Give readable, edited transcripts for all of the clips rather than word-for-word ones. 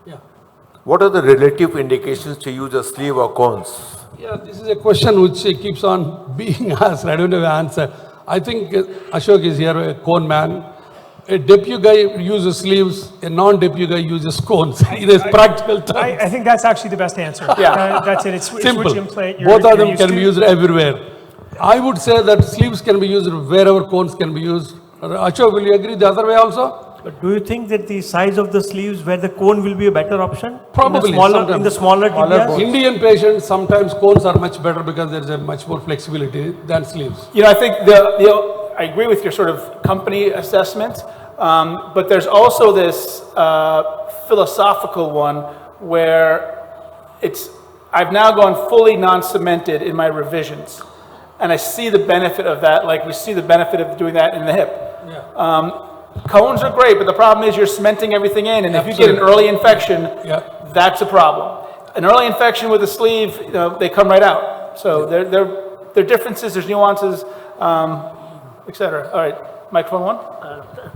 Yeah. What are the relative indications to use a sleeve or cones? Yeah, this is a question which keeps on being asked. I don't know the answer. I think Ashok is here, a cone man. A deputy guy uses sleeves, a non-deputy guy uses cones. It is practical terms. I think that's actually the best answer. Yeah. That's it. It's Simple. which implant Both of them used can to. be used everywhere. I would say that sleeves can be used wherever cones can be used. Ashok, will you agree the other way also? But do you think that the size of the sleeves where the cone will be a better option? Probably, In the smaller tibias? Indian patients, sometimes cones are much better because there is a much more flexibility than sleeves. You know, I think I agree with your sort of company assessment, but there's also this philosophical one where I've now gone fully non-cemented in my revisions, and I see the benefit of that. Like we see the benefit of doing that in the hip. Yeah. Cones are great, but the problem is you're cementing everything in, and if you get an early infection, that's a problem. An early infection with a sleeve, you know, they come right out. So there are differences, there's nuances, etc. All right, microphone one.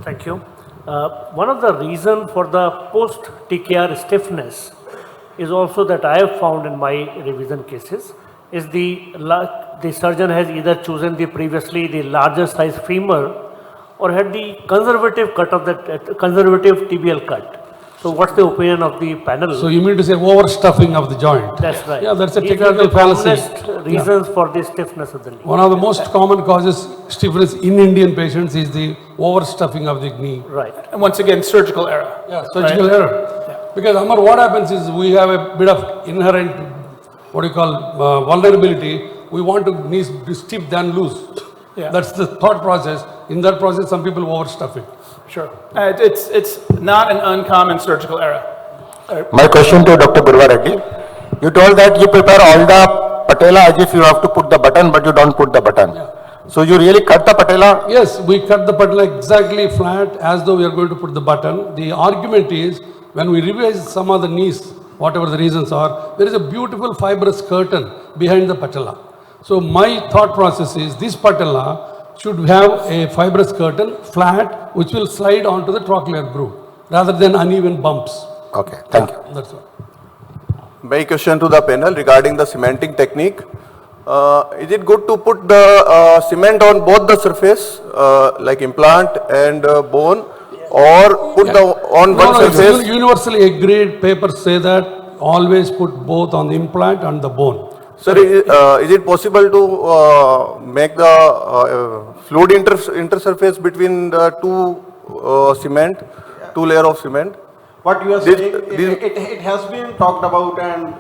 Thank you. One of the reasons for the post-TKR stiffness is also that I have found in my revision cases is the surgeon has either chosen previously the larger size femur or had the conservative cut of that conservative tibial cut. So what's the opinion of the panel? So you mean to say overstuffing of the joint? That's right. Yeah, that's a These technical are the fallacy. commonest reasons for the stiffness of the knee. One of the most common causes stiffness in Indian patients is the overstuffing of the knee. Right. And once again, surgical error. Yeah, surgical error. Because Amar, what happens is we have a bit of inherent, vulnerability. We want to knees to stiff than loose. Yeah. That's the thought process. In that process, some people overstuff it. Sure. It's not an uncommon surgical error. My question to Dr. Gurva Reddy, you told that you prepare all the patella as if you have to put the button, but you don't put the button. Yeah. So you really cut the patella? Yes, we cut the patella exactly flat as though we are going to put the button. The argument is when we revise some of the knees, whatever the reasons are, there is a beautiful fibrous curtain behind the patella. So my thought process is this patella should have a fibrous curtain flat which will slide onto the trochlear groove rather than uneven bumps. Okay, thank you. That's all. My question to the panel regarding the cementing technique. Is it good to put the cement on both the surface, like implant and bone, or put on one surface? Universally agreed papers say that always put both on the implant and the bone. Sir, is it possible to make the fluid intersurface between the two layer of cement? What you are saying, it has been talked about and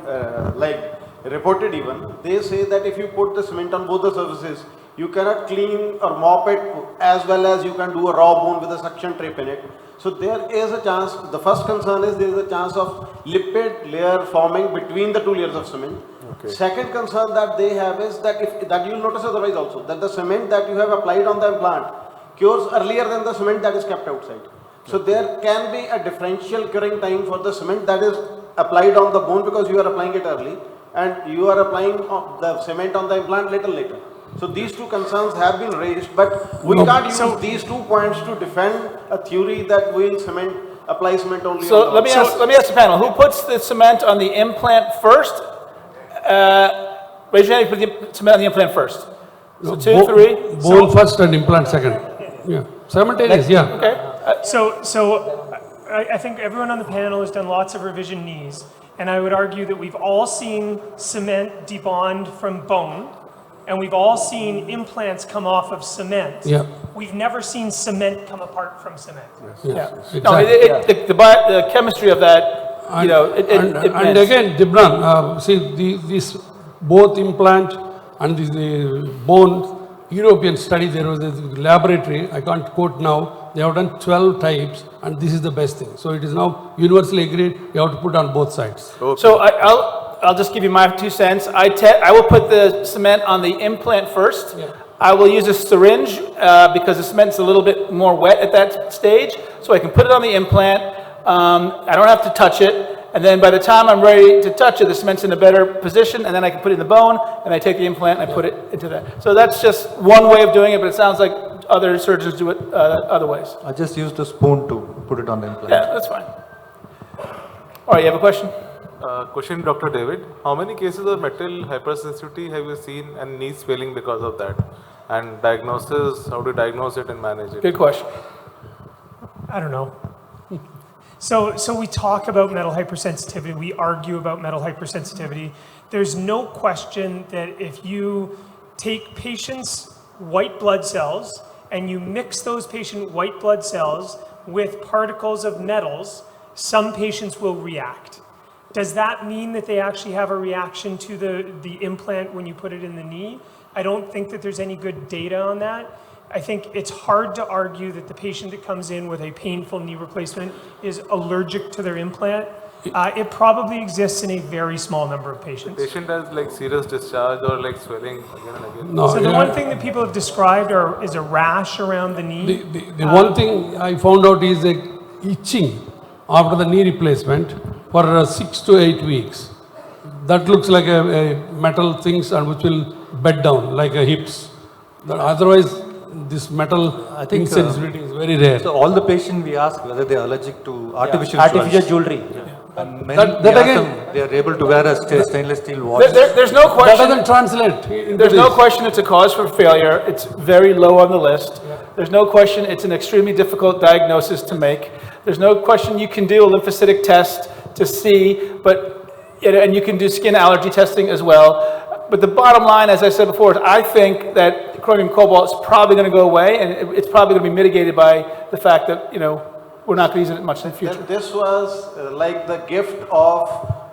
reported even. They say that if you put the cement on both the surfaces, you cannot clean or mop it as well as you can do a raw bone with a suction trap in it. So there is a chance, the first concern is there is a chance of lipid layer forming between the two layers of cement. Okay. Second concern that they have is that you will notice otherwise also, that the cement that you have applied on the implant cures earlier than the cement that is kept outside. So there can be a differential curing time for the cement that is applied on the bone because you are applying it early and you are applying the cement on the implant little later. So these two concerns have been raised, but we can't use these 2 points to defend a theory that we'll apply cement only. So let me ask the panel, who puts the cement on the implant first? Raise your hand if you put the cement on the implant first. So 2, 3. Bone first and implant second. Yeah. Simultaneous, yeah. Okay. So I think everyone on the panel has done lots of revision knees, and I would argue that we've all seen cement debond from bone, and we've all seen implants come off of cement. Yeah. We've never seen cement come apart from cement. Yes, Yeah. exactly. No, the chemistry of that, you know, it and again, Dibran, see this both implant and the bone, European study, there was a laboratory, I can't quote now, they have done 12 types and this is the best thing. So it is now universally agreed, you have to put on both sides. Okay. So I'll just give you my 2 cents. I will put the cement on the implant first. Yeah. I will use a syringe because the cement's a little bit more wet at that stage, so I can put it on the implant. I don't have to touch it. And then by the time I'm ready to touch it, the cement's in a better position, and then I can put it in the bone, and I take the implant and I put it into that. So that's just one way of doing it, but it sounds like other surgeons do it other ways. I just used a spoon to put it on the implant. Yeah, that's fine. All right, you have a question? Question, Dr. David. How many cases of metal hypersensitivity have you seen and knee swelling because of that? And diagnosis, how to diagnose it and manage it? Good question. I don't know. So we talk about metal hypersensitivity, we argue about metal hypersensitivity. There's no question that if you take patients' white blood cells and you mix those patient white blood cells with particles of metals, some patients will react. Does that mean that they actually have a reaction to the implant when you put it in the knee? I don't think that there's any good data on that. I think it's hard to argue that the patient that comes in with a painful knee replacement is allergic to their implant. It probably exists in a very small number of patients. Patient has like serious discharge or like swelling again and again. No, So the yeah. one thing that people have described is a rash around the knee. The one thing I found out is like itching after the knee replacement for 6 to 8 weeks. That looks like a metal things and which will bed down like a hips. Otherwise, this metal insensitivity is very rare. So all the patients we ask whether they are allergic to artificial Jewelry. And many That we ask again- them, they are able to wear a stainless steel watch. There's no That question. doesn't translate into There's no this. question it's a cause for failure. It's very low on the list. There's no question it's an extremely difficult diagnosis to make. There's no question you can do a lymphocytic test to see, and you can do skin allergy testing as well. But the bottom line, as I said before, is I think that chromium cobalt is probably going to go away, and it's probably going to be mitigated by the fact that, we're not going to use it much in the future. This was like the gift of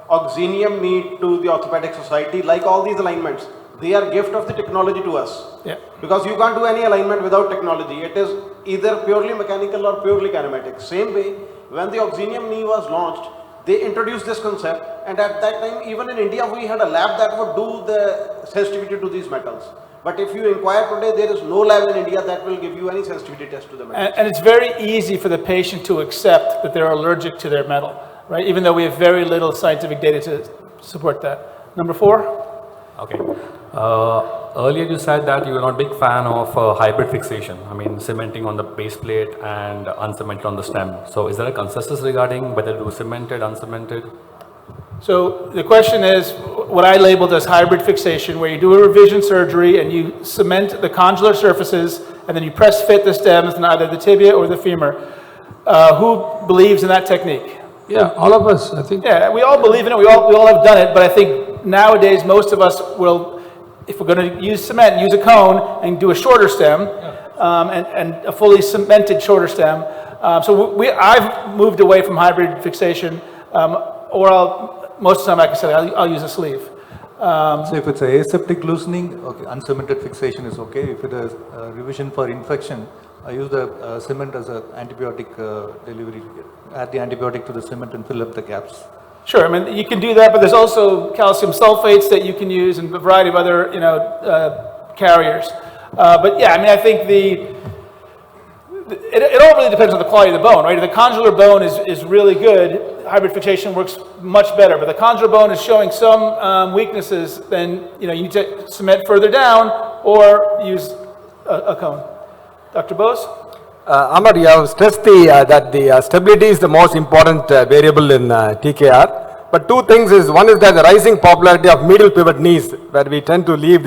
oxenium meat to the Orthopedic Society, like all these alignments. They are gift of the technology to us. Yeah. Because you can't do any alignment without technology. It is either purely mechanical or purely kinematic. Same way, when the oxenium knee was launched, they introduced this concept, and at that time, even in India, we had a lab that would do the sensitivity to these metals. But if you inquire today, there is no lab in India that will give you any sensitivity test to the metals. And it's very easy for the patient to accept that they're allergic to their metal, right? Even though we have very little scientific data to support that. Number 4? Okay. Earlier you said that you were not a big fan of hybrid fixation. I mean, cementing on the base plate and uncemented on the stem. So is there a consensus regarding whether to do cemented, uncemented? So the question is what I labeled as hybrid fixation, where you do a revision surgery and you cement the condylar surfaces and then you press fit the stems in either the tibia or the femur. Who believes in that technique? Yeah, all of us, I think. Yeah, we all believe in it. We all have done it. But I think nowadays most of us will, if we're going to use cement, use a cone and do a shorter stem, and a fully cemented shorter stem. So I've moved away from hybrid fixation, most of the time, like I said, I'll use a sleeve. So if it's a aseptic loosening, okay, uncemented fixation is okay. If it is revision for infection, I use the cement as an antibiotic delivery. Add the antibiotic to the cement and fill up the gaps. Sure, I mean, you can do that, but there's also calcium sulfates that you can use and a variety of other, carriers. But yeah, I mean, I think it all really depends on the quality of the bone, right? If the condylar bone is really good, hybrid fixation works much better. But the condylar bone is showing some weaknesses, then you need to cement further down or use a cone. Dr. Bose? Amar, you have stressed that the stability is the most important variable in TKR. But two things is, one is that the rising popularity of medial pivot knees, where we tend to leave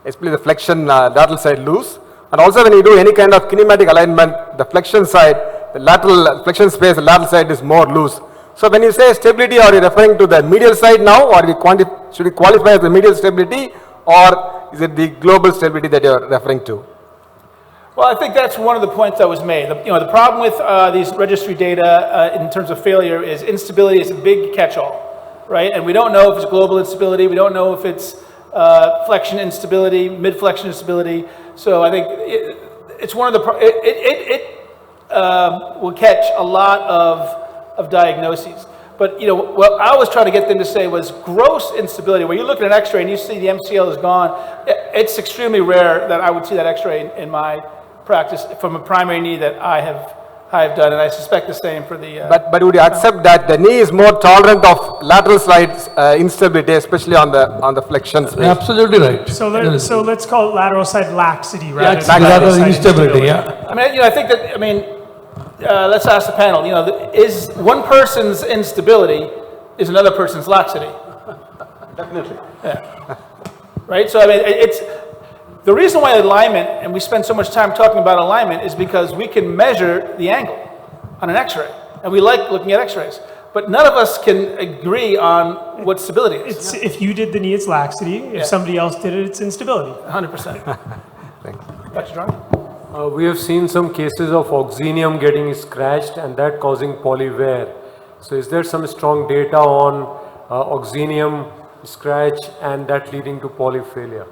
especially the flexion lateral side loose. And also when you do any kind of kinematic alignment, the flexion side, the lateral flexion space, the lateral side is more loose. So when you say stability, are you referring to the medial side now, or should we qualify as the medial stability, or is it the global stability that you are referring to? Well, I think that's one of the points that was made. The problem with these registry data in terms of failure is instability is a big catch-all, right? And we don't know if it's global instability. We don't know if it's flexion instability, mid-flexion instability. So I think it's one of the, it will catch a lot of diagnoses. But what I was trying to get them to say was gross instability. When you look at an X-ray and you see the MCL is gone, it's extremely rare that I would see that X-ray in my practice from a primary knee that I have done, and I suspect the same for the. But would you accept that the knee is more tolerant of lateral side instability, especially on the flexion space? Absolutely right. So let's call it lateral side laxity rather Lateral than instability, yeah. I mean, I think that, let's ask the panel, you know, is one person's instability is another person's laxity? Definitely. Right? So I mean, it's the reason why alignment, and we spend so much time talking about alignment, is because we can measure the angle on an X-ray, and we like looking at X-rays. But none of us can agree on what stability is. It's, if you did the knee, it's laxity. If somebody else did it, it's instability. 100%. Dr. John? We have seen some cases of oxenium getting scratched and that causing polywear. So is there some strong data on oxenium scratch and that leading to polyfailure?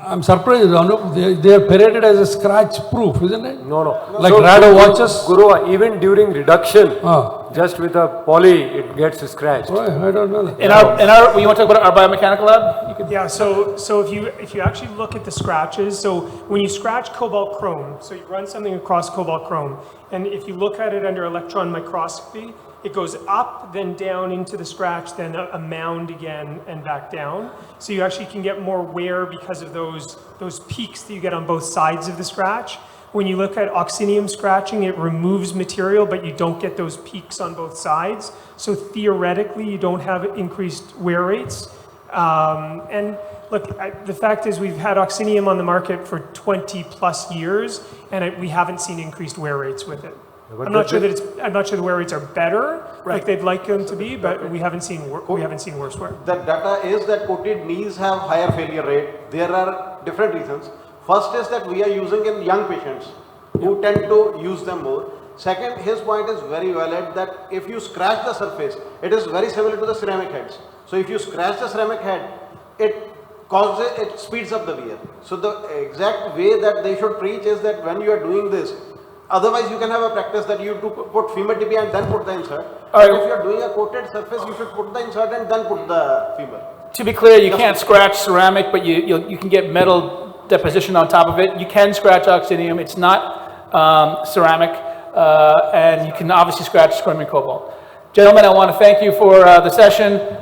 I'm surprised, Anup, they are paraded as a scratch proof, isn't it? No. Like Rado watches? Guru, even during reduction, just with a poly, it gets scratched. Oh, I don't know that. In our, you want to talk about our biomechanical lab? You could, Yeah, so if you actually look at the scratches, so when you scratch cobalt chrome, so you run something across cobalt chrome, and if you look at it under electron microscopy, it goes up, then down into the scratch, then a mound again, and back down. So you actually can get more wear because of those peaks that you get on both sides of the scratch. When you look at oxenium scratching, it removes material, but you don't get those peaks on both sides. So theoretically, you don't have increased wear rates. And look, the fact is we've had oxenium on the market for 20 plus years, and we haven't seen increased wear rates with it. I'm not sure the wear rates are better, like they'd like them to be, but we haven't seen worse wear. The data is that coated knees have higher failure rate. There are different reasons. First is that we are using in young patients who tend to use them more. Second, his point is very valid that if you scratch the surface, it is very similar to the ceramic heads. So if you scratch the ceramic head, it speeds up the wear. So the exact way that they should preach is that when you are doing this, otherwise you can have a practice that you have to put femur tibia and then put the insert. If you are doing a coated surface, you should put the insert and then put the femur. To be clear, you can't scratch ceramic, but you can get metal deposition on top of it. You can scratch oxenium. It's not ceramic, and you can obviously scratch chromium cobalt. Gentlemen, I want to thank you for the session.